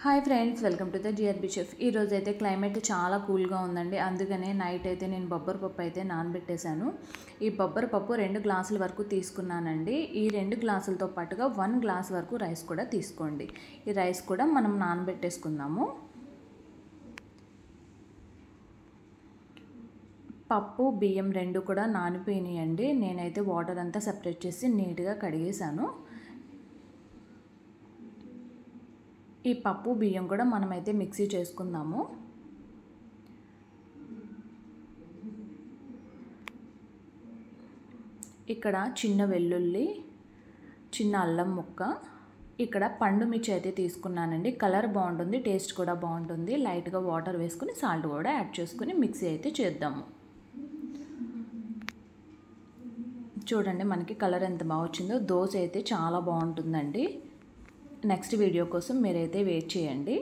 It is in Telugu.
Hi friends, welcome to the GRB chef. ఈరోజు అయితే క్లైమేట్ చాలా కూల్గా ఉందండి. అందుకనే నైట్ అయితే నేను బొబ్బరి పప్పు అయితే నానబెట్టేశాను. ఈ బొబ్బరి పప్పు 2 గ్లాసుల వరకు తీసుకున్నానండి. ఈ 2 గ్లాసులతో పాటుగా 1 గ్లాస్ వరకు రైస్ కూడా తీసుకోండి. ఈ రైస్ కూడా మనం నానబెట్టేసుకుందాము. పప్పు బియ్యం 2 కూడా నానిపోయినాయండి. నేనైతే వాటర్ అంతా సెపరేట్ చేసి నీట్గా కడిగేశాను. ఈ పప్పు బియ్యం కూడా మనమైతే మిక్సీ చేసుకుందాము. ఇక్కడ చిన్న వెల్లుల్లి, చిన్న అల్లం ముక్క, ఇక్కడ పండు మిర్చి అయితే తీసుకున్నానండి. కలర్ బాగుంటుంది, టేస్ట్ కూడా బాగుంటుంది. లైట్గా వాటర్ వేసుకుని సాల్ట్ కూడా యాడ్ చేసుకుని మిక్సీ అయితే చేద్దాము. చూడండి మనకి కలర్ ఎంత బాగా వచ్చిందో. దోశ అయితే చాలా బాగుంటుందండి. నెక్స్ట్ వీడియో కోసం మీరైతే వెయిట్ చేయండి.